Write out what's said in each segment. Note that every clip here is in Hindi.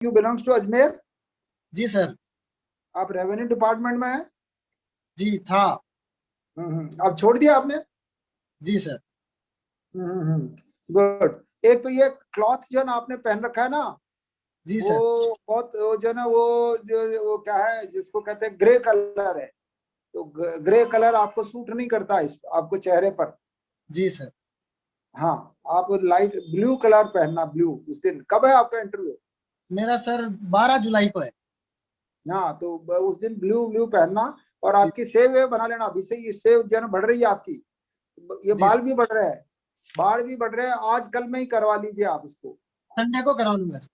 You belongs to Ajmer? जी सर। आप रेवेन्यू डिपार्टमेंट में हैं? जी था। अब छोड़ दिया आपने? जी सर। गुड। एक तो ये क्लॉथ जो ना आपने पहन रखा है ना, जी वो सर। बहुत वो जो ना वो क्या है जिसको कहते हैं ग्रे कलर है, तो ग्रे कलर आपको सूट नहीं करता इस आपको चेहरे पर। जी सर। हाँ, आप लाइट ब्लू कलर पहनना। ब्लू, उस दिन कब है आपका इंटरव्यू? मेरा सर 12 जुलाई को है। हाँ, तो उस दिन ब्लू ब्लू पहनना। और जी। आपकी सेव वेव बना लेना अभी से, ये सेव जो है ना बढ़ रही है आपकी, ये जी बाल सर। भी बढ़ रहे हैं, बाल भी बढ़ रहे हैं, आज कल में ही करवा लीजिए आप इसको। संडे को करवा लूंगा सर।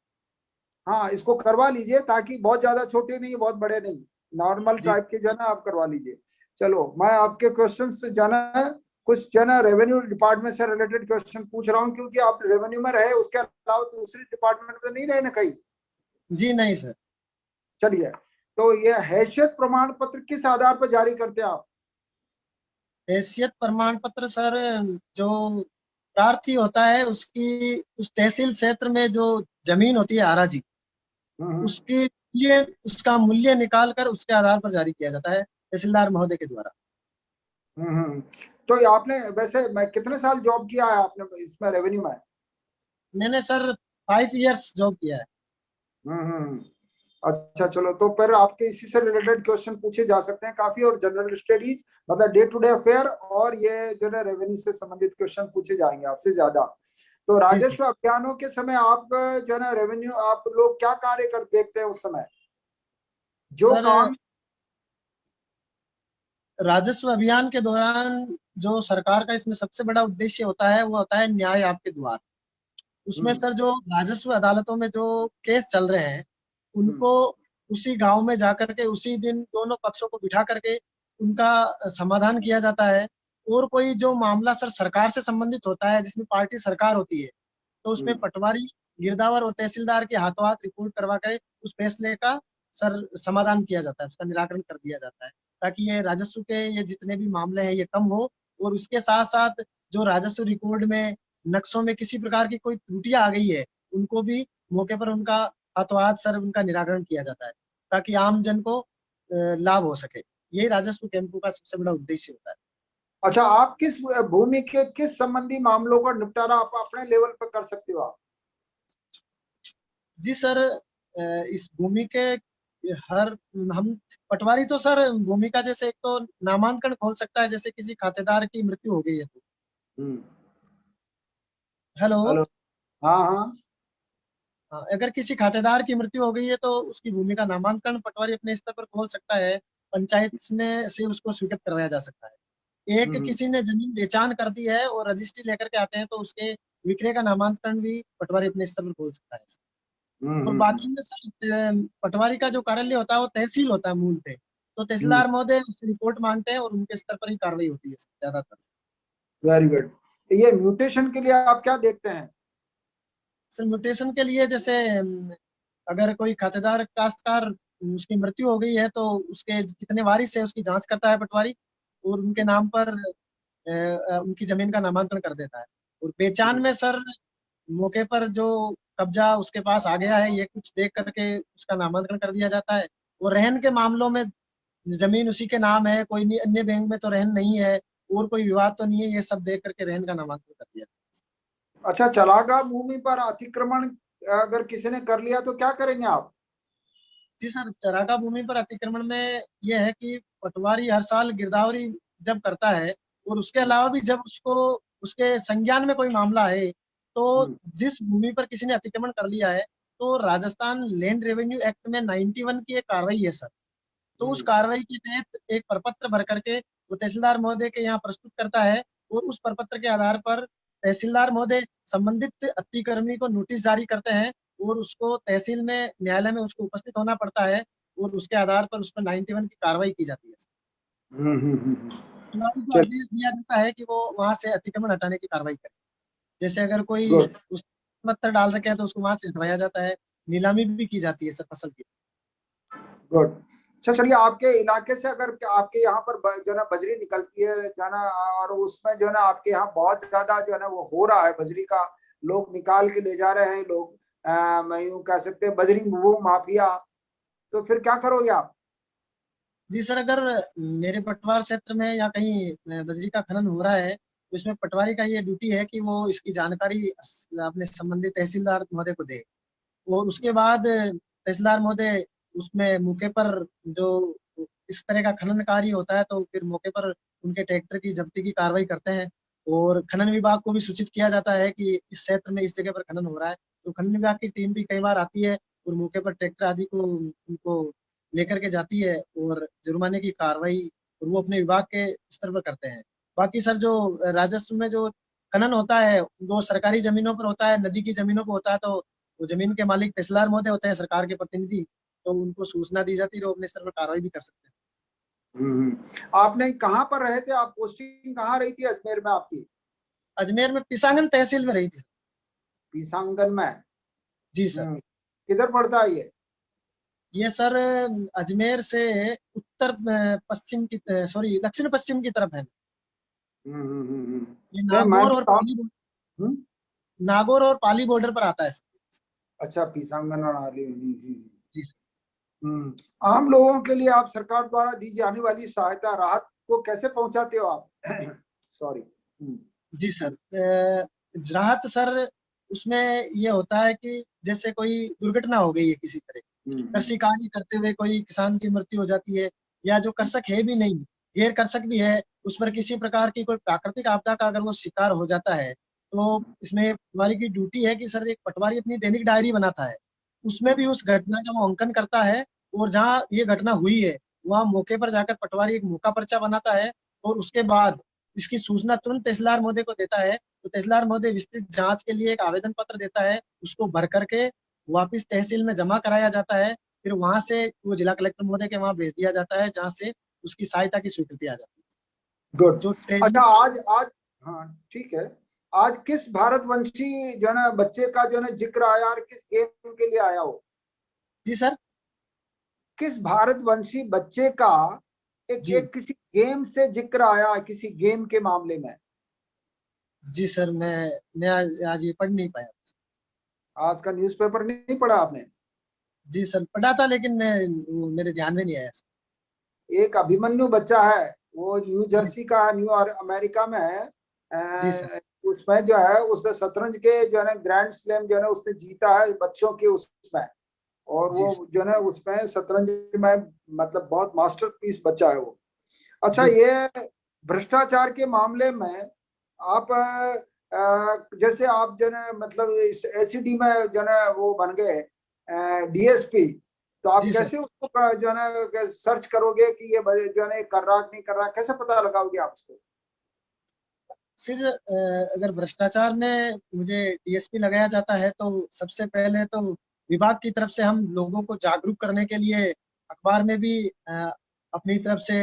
हाँ, इसको करवा लीजिए, ताकि बहुत ज्यादा छोटे नहीं बहुत बड़े नहीं, नॉर्मल जी। टाइप के जो है ना आप करवा लीजिए। चलो, मैं आपके क्वेश्चन से जो है ना कुछ जो है ना रेवेन्यू डिपार्टमेंट से रिलेटेड क्वेश्चन पूछ रहा हूँ, क्योंकि आप रेवेन्यू में रहे, उसके अलावा दूसरी डिपार्टमेंट में नहीं रहे ना कहीं? जी नहीं सर। चलिए, तो ये हैसियत प्रमाण पत्र किस आधार पर जारी करते हैं आप? हैसियत प्रमाण पत्र सर, जो प्रार्थी होता है उसकी उस तहसील क्षेत्र में जो जमीन होती है हराजी, हम्म उसके लिए उसका मूल्य निकाल कर उसके आधार पर जारी किया जाता है तहसीलदार महोदय के द्वारा। तो ये आपने वैसे मैं कितने साल जॉब किया है आपने इसमें रेवेन्यू में? मैंने सर 5 इयर्स जॉब किया है। हम्म। अच्छा, चलो, तो फिर आपके इसी से रिलेटेड क्वेश्चन पूछे जा सकते हैं काफी, और जनरल स्टडीज मतलब डे टू डे अफेयर, और ये जो है रेवेन्यू से संबंधित क्वेश्चन पूछे जाएंगे आपसे ज्यादा। तो जी सर। राजस्व अभियानों के समय आप जो है ना रेवेन्यू आप लोग क्या कार्य कर देखते हैं उस समय, जो सर काम? राजस्व अभियान के दौरान जो सरकार का इसमें सबसे बड़ा उद्देश्य होता है वो होता है न्याय आपके द्वार। उसमें हम्म सर जो राजस्व अदालतों में जो केस चल रहे हैं हम्म उनको उसी गांव में जाकर के उसी दिन दोनों पक्षों को बिठा करके उनका समाधान किया जाता है। और कोई जो मामला सर सरकार से संबंधित होता है जिसमें पार्टी सरकार होती है, तो उसमें हम्म पटवारी, गिरदावर और तहसीलदार के हाथों हाथ रिपोर्ट करवा कर उस फैसले का सर समाधान किया जाता है, उसका निराकरण कर दिया जाता है, ताकि ये राजस्व के ये जितने भी मामले हैं ये कम हो। और उसके साथ साथ जो राजस्व रिकॉर्ड में नक्शों में किसी प्रकार की कोई त्रुटियां आ गई है उनको भी मौके पर उनका हाथों हाथ सर उनका निराकरण किया जाता है, ताकि आम जन को लाभ हो सके। यही राजस्व कैंपों का सबसे बड़ा उद्देश्य होता है। अच्छा, आप किस भूमि के किस संबंधी मामलों का निपटारा आप अपने लेवल पर कर सकते हो आप? जी सर, इस भूमि के हर हम पटवारी तो सर भूमि का जैसे एक तो नामांकन खोल सकता है, जैसे किसी खातेदार की मृत्यु हो गई है तो। हम्म। हेलो। हेलो। हाँ हाँ। हाँ, अगर किसी खातेदार की मृत्यु हो गई है तो उसकी भूमि का नामांकन पटवारी अपने स्तर पर खोल सकता है। पंचायत में से उसको स्वीकृत करवाया जा सकता है। एक हम्म किसी ने जमीन बेचान कर दी है और रजिस्ट्री लेकर के आते हैं तो उसके विक्रय का नामांकन भी पटवारी अपने स्तर पर खोल सकता है। और बाकी में सर पटवारी का जो कार्यालय होता है वो तहसील होता है मूलतः, तो तहसीलदार महोदय उससे रिपोर्ट मांगते हैं और उनके स्तर पर ही कार्रवाई होती है ज्यादातर। Very good. ये म्यूटेशन के लिए आप क्या देखते हैं? सर म्यूटेशन के लिए जैसे अगर कोई खातेदार काश्तकार उसकी मृत्यु हो गई है तो उसके कितने वारिस है उसकी जांच करता है पटवारी, और उनके नाम पर उनकी जमीन का नामांकन कर देता है। और पहचान में सर मौके पर जो कब्जा उसके पास आ गया है ये कुछ देख करके उसका नामांकन कर दिया जाता है। और रहन के मामलों में जमीन उसी के नाम है, कोई नहीं, अन्य बैंक में तो रहन नहीं है और कोई विवाद तो नहीं है, ये सब देख करके रहन का नामांकन कर दिया। अच्छा, चरागाह भूमि पर अतिक्रमण अगर किसी ने कर लिया तो क्या करेंगे आप? जी सर, चरागाह भूमि पर अतिक्रमण में यह है कि पटवारी हर साल गिरदावरी जब करता है और उसके अलावा भी जब उसको उसके संज्ञान में कोई मामला है, तो हम्म जिस भूमि पर किसी ने अतिक्रमण कर लिया है तो राजस्थान लैंड रेवेन्यू एक्ट में 91 की एक कार्रवाई है सर। तो उस हम्म कार्रवाई के तहत एक प्रपत्र भर करके वो तहसीलदार महोदय के यहाँ प्रस्तुत करता है और उस प्रपत्र के आधार पर तहसीलदार महोदय संबंधित अतिक्रमी को नोटिस जारी करते हैं और उसको तहसील में न्यायालय में उसको उपस्थित होना पड़ता है और उसके आधार पर उस पर 91 की कार्रवाई की जाती है। हम्म। पटवारी को चल, आदेश दिया जाता है कि वो वहां से अतिक्रमण हटाने की कार्रवाई करे। जैसे अगर कोई गुड उस पत्थर डाल रखे हैं तो उसको वहां से हटवाया जाता है। नीलामी भी की जाती है सर फसल की। गुड। अच्छा, चलिए, आपके इलाके से अगर आपके यहाँ पर जो है ना बजरी निकलती है जो है ना, और उसमें जो है ना आपके यहाँ बहुत ज्यादा जो है ना वो हो रहा है बजरी का, लोग निकाल के ले जा रहे हैं लोग, मैं यूं कह सकते हैं बजरी वो माफिया, तो फिर क्या करोगे आप? जी सर, अगर मेरे पटवार क्षेत्र में या कहीं बजरी का खनन हो रहा है, तो इसमें पटवारी का ये ड्यूटी है कि वो इसकी जानकारी अपने संबंधित तहसीलदार महोदय को दे। और उसके बाद तहसीलदार महोदय उसमें मौके पर जो इस तरह का खनन कार्य होता है, तो फिर मौके पर उनके ट्रैक्टर की जब्ती की कार्रवाई करते हैं। और खनन विभाग को भी सूचित किया जाता है कि इस क्षेत्र में इस जगह पर खनन हो रहा है, तो खनन विभाग की टीम भी कई बार आती है और मौके पर ट्रैक्टर आदि को उनको लेकर के जाती है और जुर्माने की कार्रवाई और वो अपने विभाग के स्तर पर करते हैं। बाकी सर, जो राजस्व में जो खनन होता है वो सरकारी जमीनों पर होता है, नदी की जमीनों पर होता है, तो वो जमीन के मालिक तहसीलदार महोदय होते हैं, सरकार के प्रतिनिधि, तो उनको सूचना दी जाती है और वो अपने स्तर पर कार्रवाई भी कर सकते हैं। आपने कहाँ पर रहे थे? आप पोस्टिंग कहाँ रही थी अजमेर में आपकी? अजमेर में पिसांगन तहसील में रही थी। पीसांगन में? जी सर। किधर पड़ता है ये? ये सर अजमेर से उत्तर पश्चिम की, सॉरी, दक्षिण पश्चिम की तरफ है। ये नहीं मैं नागौर भी और पाली, हम्म, नागौर और पाली बॉर्डर पर आता है सर। अच्छा पीसांगन वाली। जी सर। हम्म। आम लोगों के लिए आप सरकार द्वारा दी जाने वाली सहायता राहत को कैसे पहुंचाते हो आप? सॉरी। जी सर, राहत सर, उसमें ये होता है कि जैसे कोई दुर्घटना हो गई है किसी तरह, कृषि कार्य करते हुए कोई किसान की मृत्यु हो जाती है, या जो कृषक है भी नहीं, गैर कृषक भी है, उस पर किसी प्रकार की कोई प्राकृतिक आपदा का अगर वो शिकार हो जाता है, तो इसमें पटवारी की ड्यूटी है कि सर एक पटवारी अपनी दैनिक डायरी बनाता है, उसमें भी उस घटना का वो अंकन करता है। और जहाँ ये घटना हुई है वहाँ मौके पर जाकर पटवारी एक मौका पर्चा बनाता है और उसके बाद इसकी सूचना तुरंत तहसीलदार महोदय को देता है। तो तहसीलदार महोदय विस्तृत जांच के लिए एक आवेदन पत्र देता है, उसको भर करके वापिस तहसील में जमा कराया जाता है। फिर वहां से वो जिला कलेक्टर महोदय के वहां भेज दिया जाता है, जहाँ से उसकी सहायता की स्वीकृति आ जाती है। गुड। जो अच्छा ट्रेजरी। आज आज हाँ ठीक है। आज किस भारतवंशी जो है ना बच्चे का जो है ना जिक्र आया और किस गेम के लिए आया हो? जी सर। किस भारतवंशी बच्चे का जी। एक किसी गेम से जिक्र आया, किसी गेम के मामले में? जी सर, मैं आज ये पढ़ नहीं पाया। आज का न्यूज़पेपर नहीं पढ़ा आपने? जी सर, पढ़ा था लेकिन मेरे ध्यान में नहीं आया सर। एक अभिमन्यु बच्चा है, वो न्यू जी। जर्सी का, न्यू अमेरिका में है। जी सर। उसमें जो है उसने शतरंज के जो है ना ग्रैंड स्लैम जो है ना उसने जीता है बच्चों के उसमें। और जी वो सर। जो है ना उसमें शतरंज में मतलब बहुत मास्टरपीस बच्चा है वो। अच्छा जी। ये भ्रष्टाचार के मामले में आप जैसे आप जो है मतलब इस एसीडी में जो है वो बन गए डीएसपी, तो आप जी सर। कैसे उसको जो है ना सर्च करोगे कि ये जो है ना कर रहा नहीं कर रहा, कैसे पता लगाओगे आप उसको? सिर, अगर भ्रष्टाचार में मुझे डीएसपी लगाया जाता है, तो सबसे पहले तो विभाग की तरफ से हम लोगों को जागरूक करने के लिए अखबार में भी अपनी तरफ से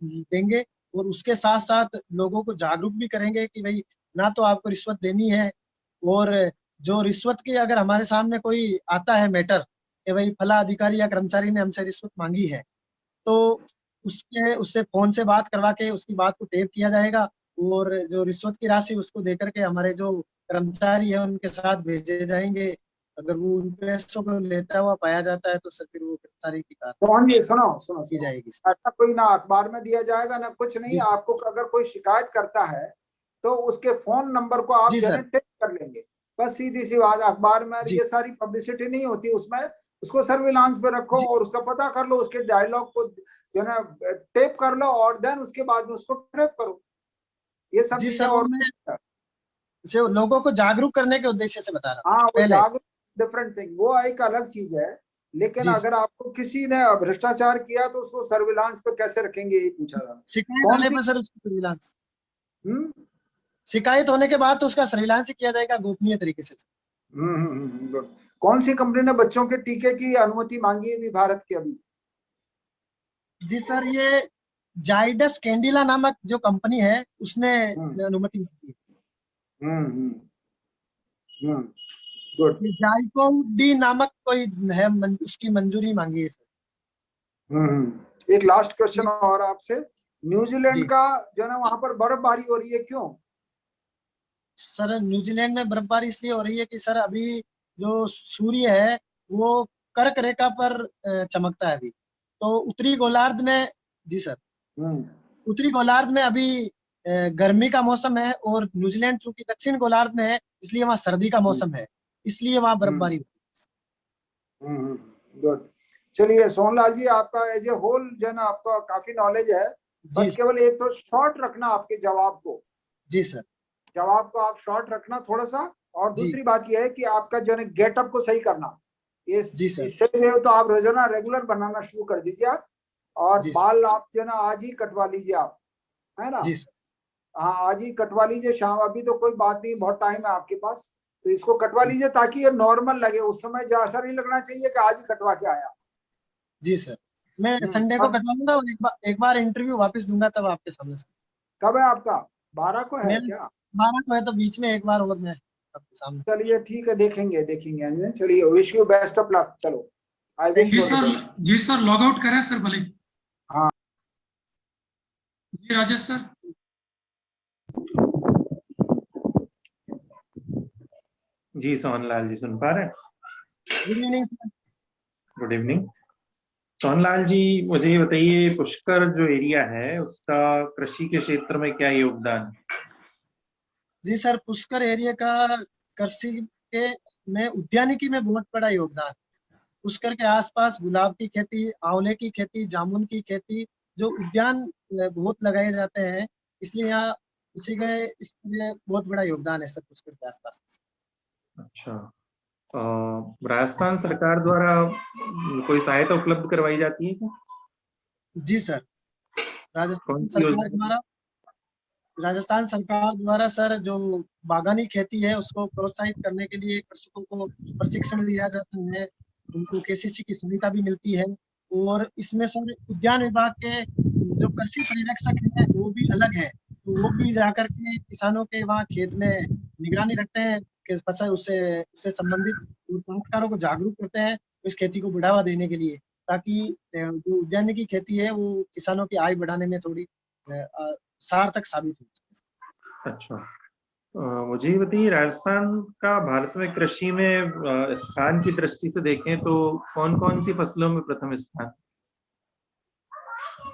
देंगे। और उसके साथ साथ लोगों को जागरूक भी करेंगे कि भाई ना तो आपको रिश्वत देनी है, और जो रिश्वत की अगर हमारे सामने कोई आता है मैटर कि भाई फला अधिकारी या कर्मचारी ने हमसे रिश्वत मांगी है, तो उससे फोन से बात करवा के उसकी बात को टेप किया जाएगा, और जो रिश्वत की राशि उसको देकर के हमारे जो कर्मचारी है उनके साथ भेजे जाएंगे। अगर वो उन पैसों को लेता हुआ पाया जाता है, तो सर फिर वो कर्मचारी की कार्रवाई कौन जी सुनो सुनो की सुनो, जाएगी। ऐसा कोई ना अखबार में दिया जाएगा ना कुछ नहीं। जी। आपको अगर कोई शिकायत करता है तो उसके फोन नंबर को आप जी जो है सर। टेक कर लेंगे। बस सीधी सी बात, अखबार में जी। ये सारी पब्लिसिटी नहीं होती उसमें। उसको सर्विलांस पे रखो जी। और उसका पता कर लो, उसके डायलॉग को जो है ना टेप कर लो और देन उसके बाद में उसको ट्रैप करो। ये सब जी चीजें सर, वो और मैं जो लोगों को जागरूक करने के उद्देश्य से बता रहा हाँ हूँ वो पहले। जागरूक डिफरेंट थिंग, वो एक अलग चीज है। लेकिन जी सर। अगर आपको किसी ने भ्रष्टाचार किया तो उसको सर्विलांस पे कैसे रखेंगे, यही पूछा था। शिकायत कौन होने सी? पर सर उसकी सर्विलांस, हम्म शिकायत होने के बाद तो उसका सर्विलांस ही किया जाएगा गोपनीय तरीके से। गुड। कौन सी कंपनी ने बच्चों के टीके की अनुमति मांगी है अभी भारत की अभी? जी सर, ये जाइडस कैंडिला नामक जो कंपनी है उसने हम्म अनुमति मांगी है। हम्म गुड। ये जाइकोम डी नामक कोई है, उसकी मंजूरी मांगी है सर। एक लास्ट क्वेश्चन ये- और आपसे। न्यूजीलैंड जी का जो है ना वहां पर बर्फबारी हो रही है, क्यों? सर, न्यूजीलैंड में बर्फबारी इसलिए हो रही है कि सर अभी जो सूर्य है वो कर्क रेखा पर चमकता है अभी। तो उत्तरी गोलार्ध में, जी सर, हम्म। उत्तरी गोलार्ध में अभी गर्मी का मौसम है, और न्यूजीलैंड चूंकि दक्षिण गोलार्ध में है इसलिए वहाँ सर्दी का मौसम है, इसलिए वहाँ बर्फबारी होती गुड। चलिए सोनलाल जी, आपका एज ए होल जो है ना आपका काफी नॉलेज है। है। जी बस केवल एक तो शॉर्ट रखना आपके जवाब को, जी सर। जवाब को आप शॉर्ट रखना थोड़ा सा। और जी दूसरी बात यह है कि आपका जो है गेटअप को सही करना। जी सर। इससे जो है तो आप रोजाना रेगुलर बनाना शुरू कर दीजिए आप। और जी सर। बाल आप जो है ना आज ही कटवा लीजिए आप, है ना। जी सर। हाँ आज ही कटवा लीजिए शाम, अभी तो कोई बात नहीं, बहुत टाइम है आपके पास। तो इसको कटवा लीजिए ताकि ये नॉर्मल लगे, उस समय जो ऐसा नहीं लगना चाहिए कि आज ही कटवा के आया। जी सर, मैं संडे को अब कटवाऊंगा और एक बार इंटरव्यू वापस दूंगा तब आपके सामने सर। कब है आपका? 12 को है मेरे क्या? 12 को है, तो बीच में एक बार और मैं आपके सामने। चलिए ठीक है, देखेंगे देखेंगे। चलिए wish you best of luck. चलो, आई विश थैंक जी you for the sir. Sir, best. जी सर, लॉग आउट करें सर भले। हाँ। जी राजेश सर। जी सोहनलाल जी सुन पा रहे हैं? Good evening sir. Good evening. Sohanlal ji मुझे ये बताइए, पुष्कर जो एरिया है उसका कृषि के क्षेत्र में क्या योगदान है? जी सर, पुष्कर एरिया का कृषि के में उद्यानिकी में बहुत बड़ा योगदान। पुष्कर के आसपास गुलाब की खेती, आंवले की खेती, जामुन की खेती, जो उद्यान बहुत लगाए जाते हैं, इसलिए यहाँ इसी का इसलिए बहुत बड़ा योगदान है सर पुष्कर के आसपास। अच्छा। राजस्थान सरकार द्वारा कोई सहायता उपलब्ध करवाई जाती है क्या? जी सर, कौन राजस्थान सी सरकार योजना? द्वारा राजस्थान सरकार द्वारा सर जो बागानी खेती है उसको प्रोत्साहित करने के लिए कृषकों को प्रशिक्षण दिया जाता है, उनको केसीसी की सुविधा भी मिलती है। और इसमें सर उद्यान विभाग के जो कृषि पर्यवेक्षक हैं वो भी अलग है, तो वो भी जाकर के किसानों के वहाँ खेत में निगरानी रखते हैं कि फसल उससे उससे संबंधित काश्तकारों को जागरूक करते हैं इस खेती को बढ़ावा देने के लिए, ताकि जो उद्यानिकी खेती है वो किसानों की आय बढ़ाने में थोड़ी सार्थक साबित हुई। अच्छा। मुझे ये बताइए, राजस्थान का भारत में कृषि में स्थान की दृष्टि से देखें तो कौन कौन सी फसलों में प्रथम स्थान?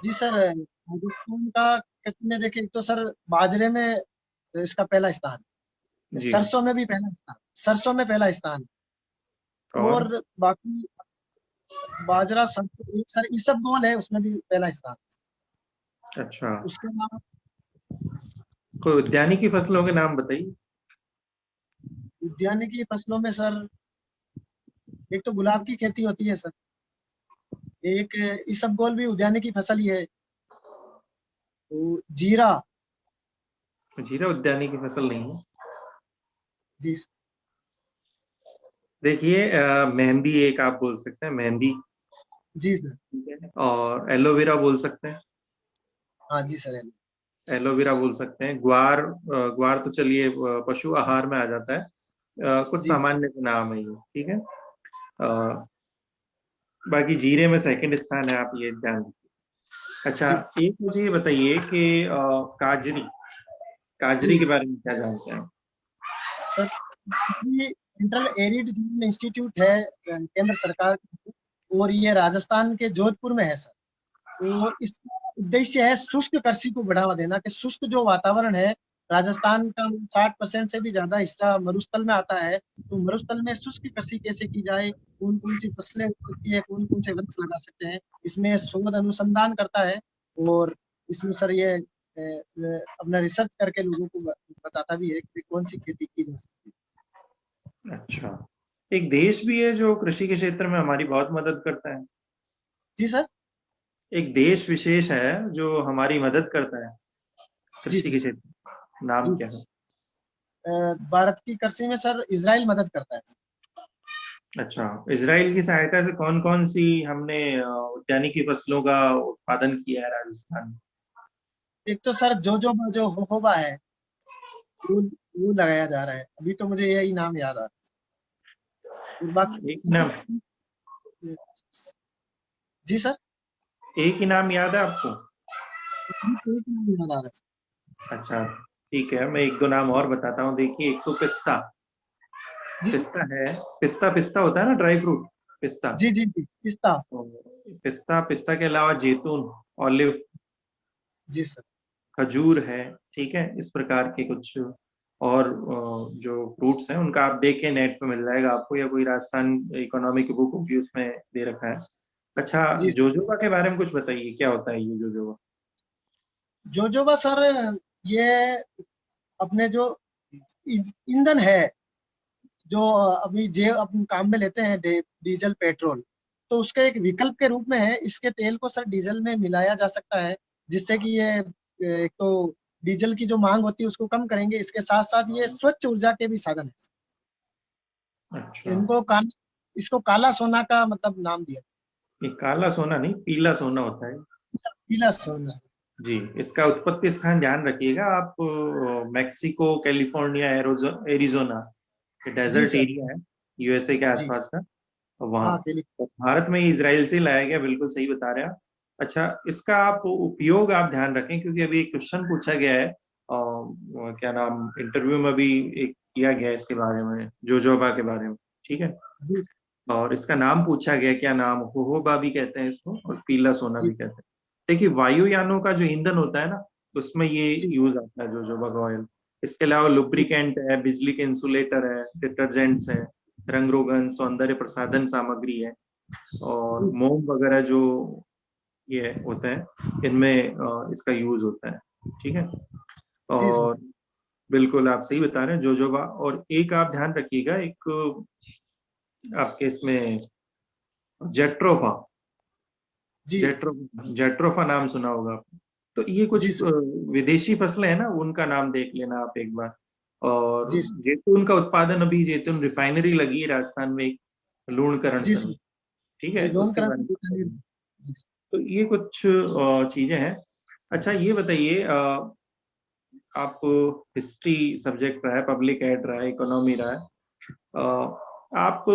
जी सर, राजस्थान का कृषि में देखें तो सर बाजरे में इसका पहला स्थान, जी। सरसों में भी पहला स्थान, सरसों में पहला स्थान, और और बाकी बाजरा, सरसों, सर इसबगोल है उसमें भी पहला स्थान। अच्छा, उसके अलावा कोई उद्यानिकी फसलों के नाम बताइए। उद्यानिकी फसलों में सर एक तो गुलाब की खेती होती है सर, एक इसबगोल भी उद्यानिकी फसल ही है, तो जीरा। जीरा उद्यानिकी फसल नहीं है। जी देखिए मेहंदी एक आप बोल सकते हैं, मेहंदी। जी सर। ठीक है। और एलोवेरा बोल सकते हैं, हाँ जी सर। एलोवेरा बोल सकते हैं। ग्वार, ग्वार तो चलिए पशु आहार में आ जाता है। कुछ जी सामान्य नाम है ये, ठीक है। अ, बाकी जीरे में सेकंड स्थान है, आप ये ध्यान रखिए। अच्छा, जी एक मुझे ये बताइए कि काजरी, काजरी जी के बारे में क्या जानते हैं? सर, ये सेंट्रल एरिड जोन इंस्टीट्यूट है केंद्र सरकार की, और ये राजस्थान के जोधपुर में है सर। और इसका उद्देश्य है शुष्क कृषि को बढ़ावा देना, कि शुष्क जो वातावरण है राजस्थान का 60% से भी ज्यादा हिस्सा मरुस्थल में आता है, तो मरुस्थल में शुष्क कृषि कैसे की जाए, कौन कौन सी फसलें हो सकती है, कौन कौन से वृक्ष लगा सकते हैं, इसमें शोध अनुसंधान करता है। और इसमें सर ये अपना रिसर्च करके लोगों को बताता भी है कि कौन सी खेती की जा सकती अच्छा, एक देश भी है जो कृषि के क्षेत्र में हमारी बहुत मदद करता है। है। जी सर। एक देश विशेष है जो हमारी मदद करता है जी कृषि सर। के क्षेत्र में। नाम जी क्या सर। है? भारत की कृषि में सर इजराइल मदद करता है। अच्छा, इजराइल की सहायता से कौन कौन सी हमने उद्यानिकी फसलों का उत्पादन किया है राजस्थान में? एक तो सर जो होबा है वो वो लगाया जा रहा है, अभी तो मुझे यही नाम याद आ रहा है। और एक नाम, बाकी जी सर, एक ही नाम याद है आपको? अभी तो एक नाम याद आ रहा है। अच्छा, ठीक है, मैं एक दो नाम और बताता हूँ। देखिए, एक तो पिस्ता, जी पिस्ता है, पिस्ता पिस्ता होता है ना, ड्राई फ्रूट, पिस्ता। जी जी जी, पिस्ता। तो पिस्ता, पिस्ता के अलावा जैतून, ऑलिव, जी सर। खजूर है, ठीक है, इस प्रकार के कुछ और जो फ्रूट्स हैं उनका आप देख के नेट पे मिल जाएगा आपको, या कोई राजस्थान इकोनॉमी की बुक होगी उसमें दे रखा है। अच्छा, जी, जोजोबा के बारे में कुछ बताइए, क्या होता है ये जोजोबा? जोजोबा सर, ये अपने जो ईंधन है, जो अभी जे अपन काम में लेते हैं, डीजल पेट्रोल, तो उसके एक विकल्प के रूप में है। इसके तेल को सर डीजल में मिलाया जा सकता है, जिससे कि ये एक तो डीजल की जो मांग होती है उसको कम करेंगे, इसके साथ साथ ये स्वच्छ ऊर्जा के भी साधन अच्छा, है। इसको काला सोना का मतलब नाम दिया, ये काला सोना नहीं, पीला सोना होता है। पीला सोना। जी, इसका उत्पत्ति स्थान ध्यान रखिएगा आप, मैक्सिको, कैलिफोर्निया, एरिजोना, ये जी डेजर्ट सर। एरिया है यूएसए के जी आसपास का, वहाँ। हाँ, बिल्कुल। तो भारत में इजराइल से लाया गया, बिल्कुल सही बता रहे हैं आप। अच्छा, इसका आप उपयोग आप ध्यान रखें, क्योंकि अभी एक क्वेश्चन पूछा गया है, क्या नाम, इंटरव्यू में भी एक किया गया है इसके बारे में, जोजोबा के बारे में, ठीक है। जी और इसका नाम पूछा गया, क्या नाम, होहोबा भी कहते हैं इसको, और पीला सोना जी भी कहते हैं। देखिए, वायुयानों का जो ईंधन होता है ना, उसमें ये जी यूज आता है जोजोबा का ऑयल। इसके अलावा लुब्रिकेंट है, बिजली के इंसुलेटर है, डिटर्जेंट्स है, रंग रोगन, सौंदर्य प्रसाधन सामग्री है, और जी मोम वगैरह जो ये होते हैं, इनमें इसका यूज होता है, ठीक है। जी सर। और बिल्कुल आप सही बता रहे हैं, जोजोबा। और एक आप ध्यान रखिएगा, एक आपके इसमें जेट्रोफा, जी जेट्रोफा नाम सुना होगा आपने। तो ये कुछ जी सर। विदेशी फसलें हैं ना, उनका नाम देख लेना आप एक बार। और जी जैतून का उत्पादन, अभी जैतून रिफाइनरी लगी है राजस्थान में, एक लूणकरण जी सर, सर। ठीक जी, है, लोन उसके करा बारे में जी बताइए। तो ये कुछ चीजें हैं। अच्छा, ये बताइए, आप हिस्ट्री सब्जेक्ट रहा है, पब्लिक एड रहा है, इकोनॉमी रहा है, आप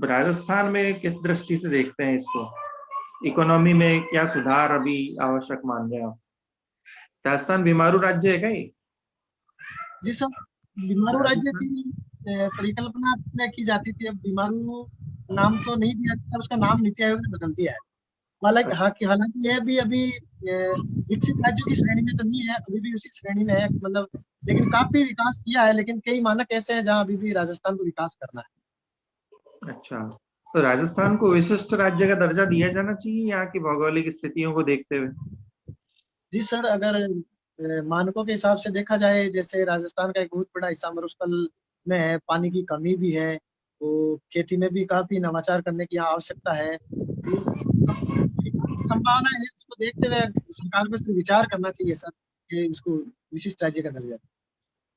राजस्थान में किस दृष्टि से देखते हैं इसको? इकोनॉमी में क्या सुधार अभी आवश्यक मान रहे हैं आप? राजस्थान बीमारू राज्य है क्या ये? जी सर। बीमारू राज्य राजस्थान, की परिकल्पना पहले की जाती थी, अब बीमारू नाम तो नहीं दिया जाता, उसका नाम नीति आयोग ने बदल दिया है। हालांकि यह भी अभी विकसित राज्यों की श्रेणी में तो नहीं है, अभी भी उसी श्रेणी में है मतलब, लेकिन काफी विकास किया है। लेकिन कई मानक ऐसे हैं जहाँ अभी भी राजस्थान को विकास करना है। अच्छा, तो राजस्थान को विशिष्ट राज्य का दर्जा दिया जाना चाहिए यहाँ की भौगोलिक स्थितियों को देखते हुए? जी सर, अगर मानकों के हिसाब से देखा जाए, जैसे राजस्थान का एक बहुत बड़ा हिस्सा मरुस्थल में है, पानी की कमी भी है, तो खेती में भी काफी नवाचार करने की यहाँ आवश्यकता है। तो विकास की संभावना है, उसको देखते हुए सरकार को इस पर विचार करना चाहिए सर, कि उसको विशिष्ट राज्य का दर्जा।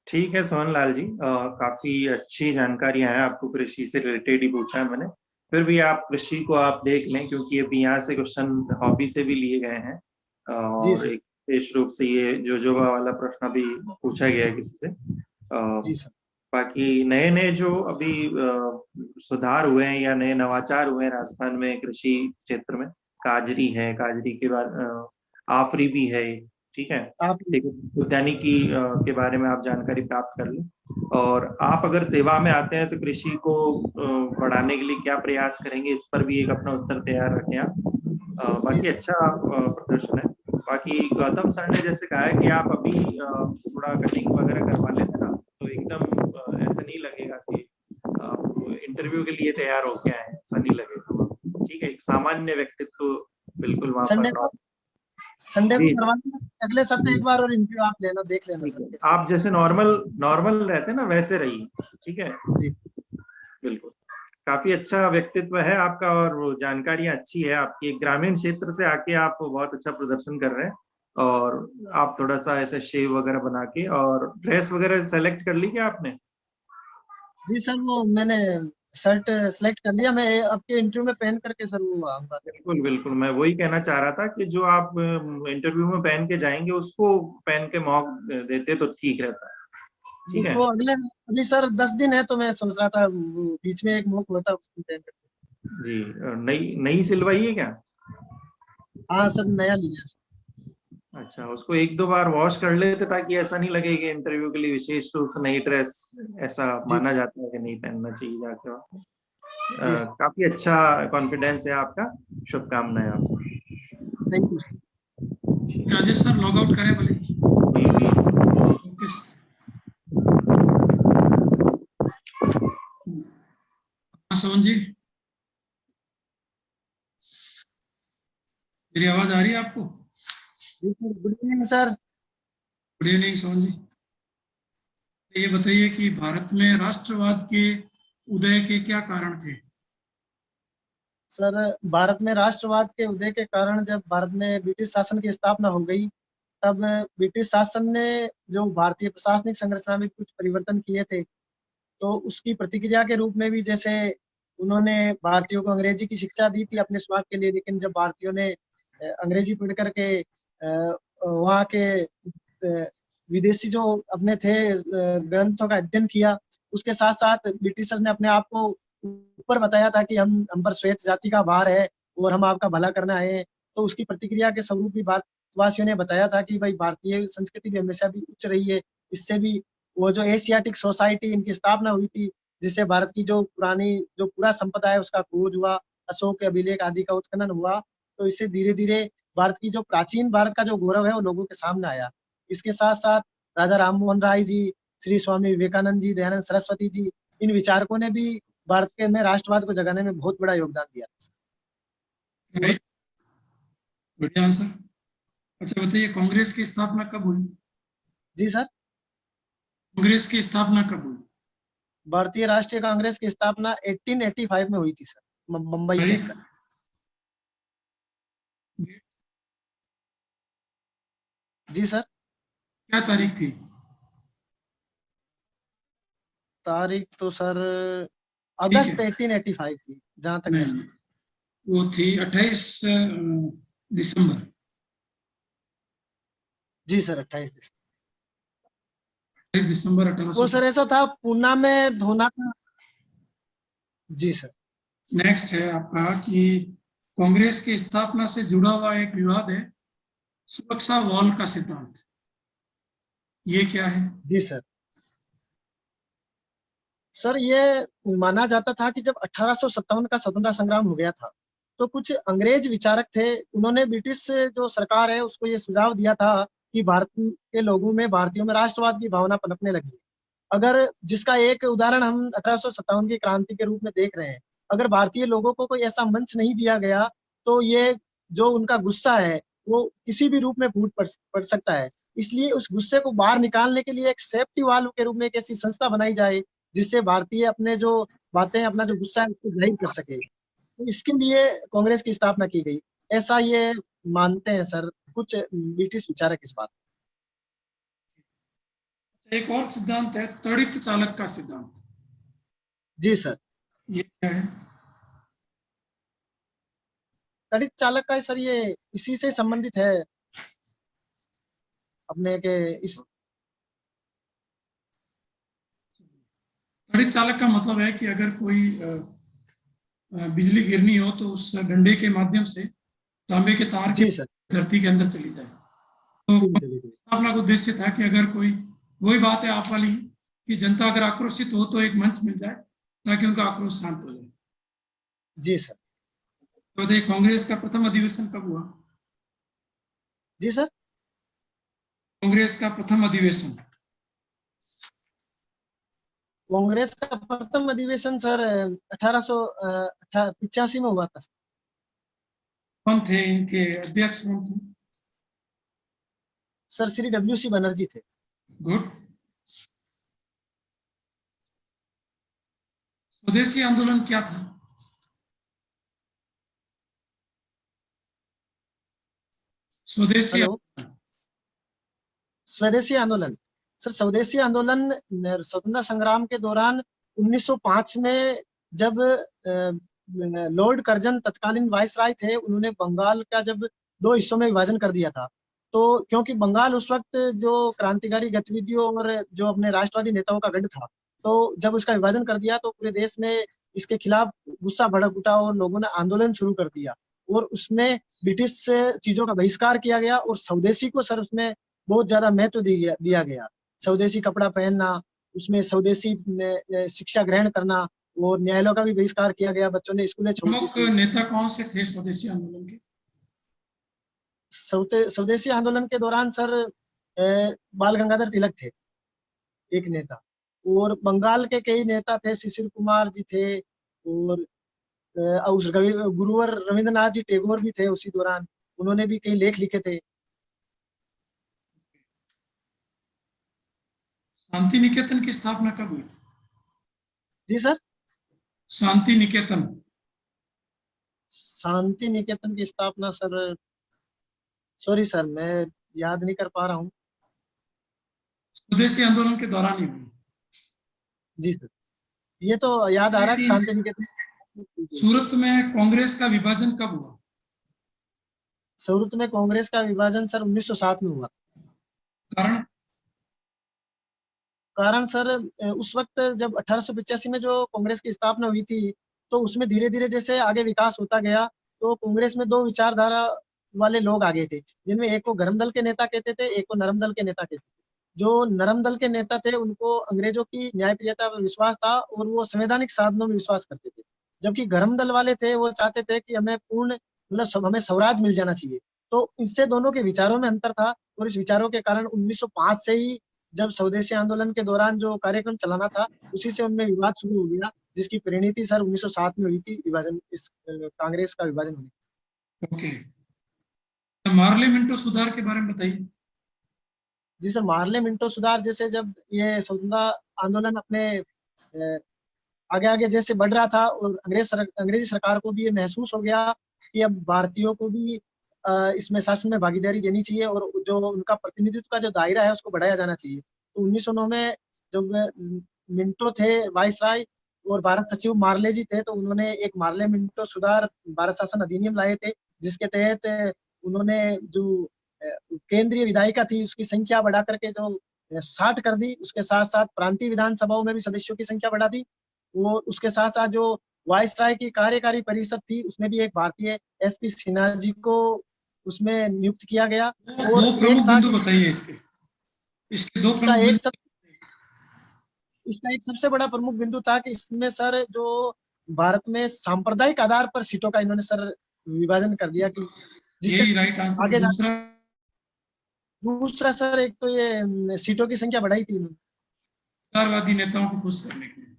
ठीक है सोहन लाल जी, काफी अच्छी जानकारियां हैं, आपको कृषि से रिलेटेड ही पूछा है मैंने। फिर भी आप कृषि को आप देख लें, क्योंकि अभी यहाँ से क्वेश्चन हॉबी से भी लिए गए हैं, जी और सर। एक विशेष रूप से ये जोजोबा वाला प्रश्न भी पूछा गया है किसी से। जी सर। बाकी नए नए जो अभी सुधार हुए हैं या नए नवाचार हुए हैं राजस्थान में कृषि क्षेत्र में, काजरी है, काजरी के बाद आफरी भी है, ठीक है। आप। ठीक है, उद्यानिकी के बारे में आप जानकारी प्राप्त कर लें। और आप अगर सेवा में आते हैं तो कृषि को बढ़ाने के लिए क्या प्रयास करेंगे, इस पर भी एक अपना उत्तर तैयार रखें आप। जी बाकी सर। अच्छा प्रदर्शन है। बाकी गौतम सर ने जैसे कहा है कि आप अभी थोड़ा कटिंग वगैरह करवा लेते ना, तो एकदम ऐसा नहीं लगेगा कि आप इंटरव्यू के लिए तैयार होके आए हैं, ऐसा नहीं लगेगा, ठीक है। एक सामान्य व्यक्तित्व बिल्कुल वहां पर संडे को संडे को जी करवा लेना, अगले सप्ताह एक जी, बार और इंटरव्यू आप लेना, देख लेना ठीक सर है, कैसे। आप जैसे नॉर्मल नॉर्मल रहते हैं ना, वैसे रहिए, ठीक है। जी बिल्कुल, काफी अच्छा व्यक्तित्व है आपका, और वो जानकारियां अच्छी है आपकी। एक ग्रामीण क्षेत्र से आके आप बहुत अच्छा प्रदर्शन कर रहे हैं। और आप थोड़ा सा ऐसे शेव वगैरह बना के, और ड्रेस वगैरह सेलेक्ट कर ली क्या आपने? जी सर, वो मैंने शर्ट सेलेक्ट कर लिया, मैं आपके इंटरव्यू में पहन करके सर वो आऊंगा। बिल्कुल बिल्कुल, मैं वही कहना चाह रहा था कि जो आप इंटरव्यू में पहन के जाएंगे, उसको पहन के मॉक देते तो ठीक रहता है, ठीक बस है। वो अगले अभी सर 10 दिन है, तो मैं सोच रहा था वो बीच में एक मौक होता है उसको पहन करके। जी, नई नई सिलवाई है क्या? हाँ सर, नया लिया है। अच्छा। अच्छा, उसको एक दो बार वॉश कर लेते ताकि ऐसा नहीं लगे कि इंटरव्यू के लिए विशेष रूप से नई ड्रेस ऐसा जी माना जाता है कि नहीं पहनना चाहिए जाके वहाँ पे। जी सर, काफी अच्छा कॉन्फिडेंस है आपका, शुभकामनाएं आपको। Thank you sir. Rajesh sir log out करें भले। जी जी सर। Okay sir. हाँ, सोहन जी, मेरी आवाज आ रही है आपको? जी sir, good evening sir. Good evening Sohan ji. ये बताइए कि भारत में राष्ट्रवाद के उदय के क्या कारण थे? सर, भारत में राष्ट्रवाद के उदय के कारण जब भारत में ब्रिटिश शासन की स्थापना हो गई, तब ब्रिटिश शासन ने जो भारतीय प्रशासनिक संरचना में कुछ परिवर्तन किए थे, तो उसकी प्रतिक्रिया के रूप में भी, जैसे उन्होंने भारतीयों को अंग्रेजी की शिक्षा दी थी अपने स्वार्थ के लिए, लेकिन जब भारतीयों ने अंग्रेजी पढ़ करके वहाँ के विदेशी जो अपने थे ग्रंथों का अध्ययन किया, उसके साथ साथ ब्रिटिशर्स ने अपने आप को ऊपर बताया था कि हम पर श्वेत जाति का भार है और हम आपका भला करना है। तो उसकी प्रतिक्रिया के स्वरूप भी भारतवासियों ने बताया था कि भाई भारतीय संस्कृति भी हमेशा भी उच्च रही है। इससे भी वो जो एशियाटिक सोसाइटी इनकी स्थापना हुई थी, जिससे भारत की जो पुरानी जो पूरा संपदा है उसका खोज हुआ, अशोक के अभिलेख आदि का उत्खनन हुआ, तो इससे धीरे-धीरे भारत की जो प्राचीन भारत का जो गौरव है वो लोगों के सामने आया। इसके साथ-साथ राजा राममोहन राय जी, श्री स्वामी विवेकानंद जी, दयानंद सरस्वती जी, इन विचारकों ने भी भारत के में राष्ट्रवाद को जगाने में बहुत बड़ा योगदान दिया था। राइट, बढ़िया आंसर। अच्छा बताइए, कांग्रेस की स्थापना कब हुई? जी सर, कांग्रेस की स्थापना कब हुई? भारतीय राष्ट्रीय कांग्रेस की स्थापना 1885 में हुई थी सर, मुंबई के तारीख? अंदर। जी सर, क्या तारीख थी? तारीख तो सर ठीक अगस्त है। 1885 थी, जहां तक मैं। नहीं, वो थी 28 दिसंबर। जी सर, 28 दिसंबर वो 1800। सर ऐसा था, पूना में धोना था। जी सर। नेक्स्ट है आपका कि कांग्रेस की स्थापना से जुड़ा हुआ एक विवाद है, सुरक्षा वॉल का सिद्धांत। ये क्या है? जी सर। सर, ये माना जाता था कि जब 1857 का स्वतंत्रता संग्राम हो गया था, तो कुछ अंग्रेज विचारक थे, उन्होंने ब्रिटिश जो सरकार है उसको ये सुझाव दिया था कि भारत के लोगों में, भारतीयों में राष्ट्रवाद की भावना पनपने लगी है। अगर जिसका एक उदाहरण हम 1857 की क्रांति के रूप में देख रहे हैं। अगर भारतीय लोगों को कोई ऐसा मंच नहीं दिया गया, तो ये जो उनका गुस्सा है, वो किसी भी रूप में फूट पड़ सकता है। इसलिए उस गुस्से को बाहर निकालने के लिए एक सेफ्टी वाल्व के रूप में एक ऐसी संस्था बनाई जाए, जिससे भारतीय अपने जो बातें, अपना जो गुस्सा है उसको जाहिर कर सके। तो इसके लिए कांग्रेस की स्थापना की गई। ऐसा ये मानते हैं सर कुछ ब्रिटिश विचारक इस बात। एक और सिद्धांत है, त्वरित चालक का सिद्धांत। जी सर। ये क्या है? तड़ित चालक का सर ये इसी से संबंधित है, अपने के इस। त्वरित चालक का मतलब है कि अगर कोई बिजली गिरनी हो तो उस डंडे के माध्यम से तांबे के तार की जी सर। धरती के अंदर चली जाए। तो स्थापना का उद्देश्य था कि अगर कोई, वही बात है आप वाली, कि जनता अगर आक्रोशित हो तो एक मंच मिल जाए ताकि उनका आक्रोश शांत हो जाए। जी सर। तो देखिए, कांग्रेस का प्रथम अधिवेशन कब हुआ? जी सर। कांग्रेस का प्रथम अधिवेशन। कांग्रेस का प्रथम अधिवेशन सर 1885 में हुआ था। कौन थे इनके अध्यक्ष? कौन थे? सर श्री WC बनर्जी थे। गुड। स्वदेशी आंदोलन क्या था? स्वदेशी हेलो। स्वदेशी आंदोलन। सर, स्वदेशी आंदोलन स्वतंत्रता संग्राम के दौरान 1905 में जब लॉर्ड कर्जन तत्कालीन वाइसराय थे, उन्होंने बंगाल का जब 2 हिस्सों में विभाजन कर दिया था। तो क्योंकि बंगाल उस वक्त जो क्रांतिकारी गतिविधियों और जो अपने राष्ट्रवादी नेताओं का गढ़ था, तो जब उसका विभाजन कर दिया तो पूरे देश में इसके खिलाफ गुस्सा भड़क उठा और लोगों ने आंदोलन शुरू कर दिया। और उसमें ब्रिटिश चीजों का बहिष्कार किया गया और स्वदेशी को सर उसमें बहुत ज्यादा महत्व दिया गया। स्वदेशी कपड़ा पहनना, उसमें स्वदेशी शिक्षा ग्रहण करना, और न्यायालयों का भी बहिष्कार किया गया, बच्चों ने स्कूलें छोड़ दी प्रमुख थी। नेता कौन से थे स्वदेशी आंदोलन के? स्वदेशी आंदोलन के दौरान सर बाल गंगाधर तिलक थे एक नेता, और बंगाल के कई नेता थे, शिशिर कुमार जी थे, और उस गुरुवर रविंद्रनाथ जी टैगोर भी थे उसी दौरान, उन्होंने भी कई लेख लिखे थे। शांति निकेतन की स्थापना कब हुई थी? जी सर, शांति निकेतन। शांति निकेतन की स्थापना सर, सॉरी सर मैं याद नहीं कर पा रहा हूँ। स्वदेशी आंदोलन के दौरान ही हुई। जी सर, ये तो याद आ रहा है शांति निकेतन। सूरत में कांग्रेस का विभाजन कब हुआ? सूरत में कांग्रेस का विभाजन सर 1907 में हुआ। कारण सर उस वक्त जब 1885 में जो कांग्रेस की स्थापना हुई थी, तो उसमें धीरे धीरे जैसे आगे विकास होता गया, तो कांग्रेस में दो विचारधारा वाले लोग आ गए थे, जिनमें एक को गर्म दल के नेता कहते थे, एक को नरम दल के नेता कहते थे। जो नरम दल के नेता थे उनको अंग्रेजों की न्यायप्रियता पर विश्वास था और वो संवैधानिक साधनों में विश्वास करते थे, जबकि गर्म दल वाले थे वो चाहते थे कि हमें पूर्ण मतलब हमें स्वराज मिल जाना चाहिए। तो इससे दोनों के विचारों में अंतर था, और इस विचारों के कारण 1905 से ही जब स्वदेशी आंदोलन के दौरान जो कार्यक्रम चलाना था, उसी से उनमें विवाद शुरू हो गया, जिसकी परिणति सर 1907 में हुई थी विभाजन, इस कांग्रेस का विभाजन होने। ओके, मार्ले मिंटो सुधार के बारे में बताइए। जी सर, मार्ले मिंटो सुधार जैसे जब ये स्वतंत्रता आंदोलन अपने आगे आगे जैसे बढ़ रहा था, और अंग्रेजी सरकार को भी ये महसूस हो गया कि अब भारतीयों को भी इसमें शासन में भागीदारी देनी चाहिए, और जो उनका प्रतिनिधित्व का जो दायरा है उसको बढ़ाया जाना चाहिए। तो 1909 में जब मिंटो थे वाइसराय और भारत सचिव मार्ले जी थे, तो उन्होंने एक मार्ले मिंटो सुधार भारत शासन अधिनियम लाए थे, जिसके तहत उन्होंने जो केंद्रीय विधायिका थी उसकी संख्या बढ़ा करके जो 60 कर दी, उसके साथ साथ प्रांतीय विधानसभाओं में भी सदस्यों की संख्या बढ़ा दी, वो उसके साथ साथ जो वाइसराय की कार्यकारी परिषद थी उसमें भी एक भारतीय एसपी सिन्हा जी को उसमें नियुक्त किया गया। और एक था बताइए इसके दो इसका एक सबसे बड़ा प्रमुख बिंदु था कि इसमें सर जो भारत में सांप्रदायिक आधार पर सीटों का इन्होंने सर विभाजन कर दिया, कि जिससे राइट आंसर। आगे दूसरा सर एक तो ये सीटों की संख्या बढ़ाई थी उदारवादी नेताओं को खुश करने के लिए।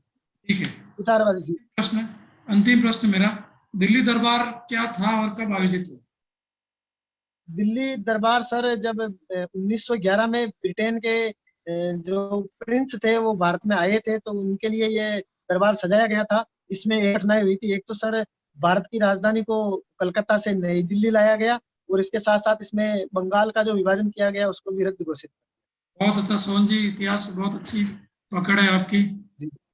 ठीक है, उदारवादी। प्रश्न, अंतिम प्रश्न मेरा, दिल्ली दरबार क्या था और कब आयोजित हुआ? दिल्ली दरबार सर जब 1911 में ब्रिटेन के जो प्रिंस थे वो भारत में आए थे, तो उनके लिए ये दरबार सजाया गया था। इसमें एक घटनाएं हुई थी, एक तो सर भारत की राजधानी को कलकत्ता से नई दिल्ली लाया गया, और इसके साथ साथ इसमें बंगाल का जो विभाजन किया गया उसको भी रद्द घोषित। बहुत अच्छा सोहन जी, इतिहास बहुत अच्छी पकड़ है आपकी।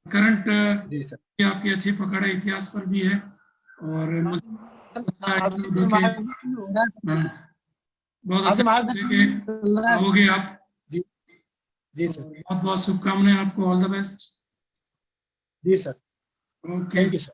करंट जी सर, आपकी अच्छी पकड़ है, इतिहास पर भी है, और बहुत अच्छा आओगे आप। जी सर, बहुत बहुत शुभकामनाएं आपको, ऑल द बेस्ट। जी sir, okay, thank you sir.